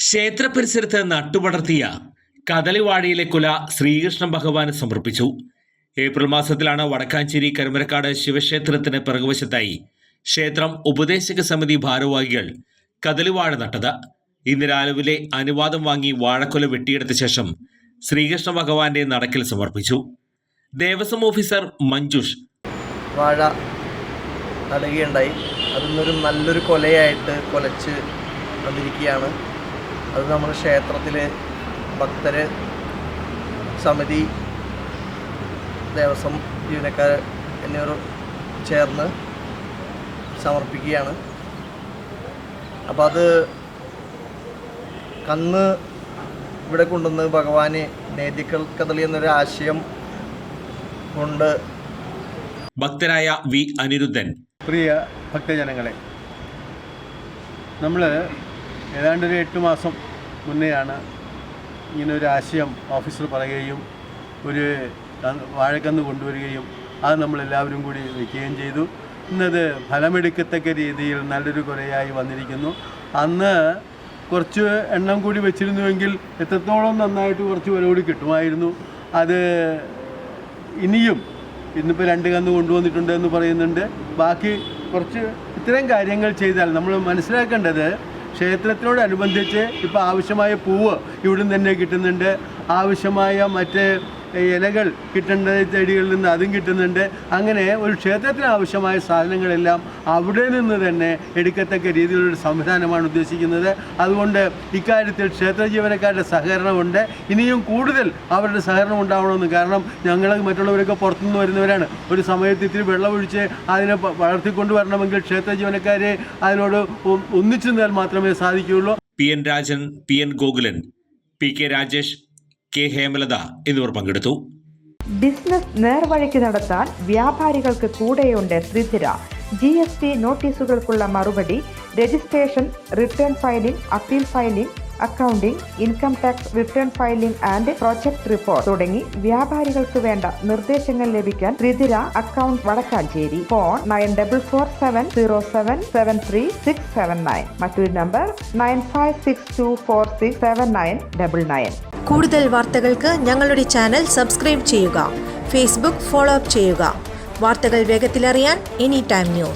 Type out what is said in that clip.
ക്ഷേത്ര പരിസരത്ത് നട്ടുപടർത്തിയ കദളിവാഴയിലെ കുല ശ്രീകൃഷ്ണ ഭഗവാന് സമർപ്പിച്ചു. ഏപ്രിൽ മാസത്തിലാണ് വടക്കാഞ്ചേരി കരുമരക്കാട് ശിവക്ഷേത്രത്തിന് പിറകുവശത്തായി ക്ഷേത്രം ഉപദേശക സമിതി ഭാരവാഹികൾ കദളിവാഴ നട്ടത്. ഇന്ന് രാവിലെ അനുവാദം വാങ്ങി വാഴക്കൊല വെട്ടിയെടുത്ത ശേഷം ശ്രീകൃഷ്ണ ഭഗവാന്റെ നടക്കിൽ സമർപ്പിച്ചു. ദേവസ്വം ഓഫീസർ മഞ്ജുഷ് വാഴ നടുകയുണ്ടായി. അതിന്നൊരു നല്ലൊരു കൊലയായിട്ട് കൊലച്ച് വന്നിരിക്കുകയാണ്. അത് നമ്മൾ ക്ഷേത്രത്തിൽ ഭക്തർ, സമിതി, ദേവസ്വം ജീവനക്കാർ എന്നിവർ ചേർന്ന് സമർപ്പിക്കുകയാണ്. അപ്പോൾ അത് കന്ന് ഇവിടെ കൊണ്ടുവന്ന് ഭഗവാന് നേദ്യക്കദളി എന്നൊരു ആശയം കൊണ്ട് ഭക്തരായ വി അനിരുദ്ധൻ, പ്രിയ ഭക്തജനങ്ങളെ, നമ്മൾ ഏതാണ്ടൊരു 8 മാസം മുന്നെയാണ് ഇങ്ങനൊരു ആശയം ഓഫീസർ പറയുകയും ഒരു വാഴക്കന്ന് കൊണ്ടുവരികയും അത് നമ്മളെല്ലാവരും കൂടി വയ്ക്കുകയും ചെയ്തു. ഇന്നത് ഫലമെടുക്കത്തക്ക രീതിയിൽ നല്ലൊരു കൊലയായി വന്നിരിക്കുന്നു. അന്ന് കുറച്ച് എണ്ണം കൂടി വെച്ചിരുന്നുവെങ്കിൽ എത്രത്തോളം നന്നായിട്ട് കുറച്ച് വില കൂടി കിട്ടുമായിരുന്നു. അത് ഇനിയും ഇന്നിപ്പോൾ 2 കന്ന് കൊണ്ടുവന്നിട്ടുണ്ട് എന്ന് പറയുന്നുണ്ട്. ബാക്കി കുറച്ച് ഇത്തരം കാര്യങ്ങൾ ചെയ്താൽ നമ്മൾ മനസ്സിലാക്കേണ്ടത്, ക്ഷേത്രത്തിനോടനുബന്ധിച്ച് ഇപ്പോൾ ആവശ്യമായ പൂവ് ഇവിടുന്ന് തന്നെ കിട്ടുന്നുണ്ട്, ആവശ്യമായ മറ്റ് ഇലകൾ കിട്ടേണ്ട ചെടികളിൽ നിന്ന് അതും കിട്ടുന്നുണ്ട്. അങ്ങനെ ഒരു ക്ഷേത്രത്തിന് ആവശ്യമായ സാധനങ്ങളെല്ലാം അവിടെ നിന്ന് തന്നെ എടുക്കത്തക്ക രീതിയിലൊരു സംവിധാനമാണ് ഉദ്ദേശിക്കുന്നത്. അതുകൊണ്ട് ഇക്കാര്യത്തിൽ ക്ഷേത്ര ജീവനക്കാരുടെ സഹകരണമുണ്ട്. ഇനിയും കൂടുതൽ അവരുടെ സഹകരണം ഉണ്ടാവണമെന്ന്. കാരണം ഞങ്ങൾ മറ്റുള്ളവരൊക്കെ പുറത്തുനിന്ന് വരുന്നവരാണ്. ഒരു സമയത്ത് ഇത്തിരി വെള്ളമൊഴിച്ച് അതിനെ വളർത്തിക്കൊണ്ടുവരണമെങ്കിൽ ക്ഷേത്ര ജീവനക്കാരെ അതിനോട് ഒന്നിച്ചു നിന്നാൽ മാത്രമേ സാധിക്കുകയുള്ളൂ. P N Rajan, P N Gokulan, P K Rajesh, K Hemalatha എന്നിവർ പങ്കെടുത്തു. ബിസിനസ് നേർവഴിക്ക് നടത്താൻ വ്യാപാരികൾക്ക് കൂടെയുണ്ട് ത്രിധിര. GST നോട്ടീസുകൾക്കുള്ള മറുപടി, registration, return filing, appeal filing, accounting, income tax return filing and project report തുടങ്ങി വ്യാപാരികൾക്ക് വേണ്ട നിർദ്ദേശങ്ങൾ ലഭിക്കാൻ ത്രിധിര അക്കൗണ്ട് വടക്കാഞ്ചേരി. ഫോൺ 9447077369. മറ്റൊരു നമ്പർ 9562467999. കൂടുതൽ വാർത്തകൾക്ക് ഞങ്ങളുടെ ചാനൽ സബ്സ്ക്രൈബ് ചെയ്യുക. ഫേസ്ബുക്ക് ഫോളോ അപ്പ് ചെയ്യുക. വാർത്തകൾ വേഗത്തിലറിയാൻ എനി ടൈം ന്യൂസ്.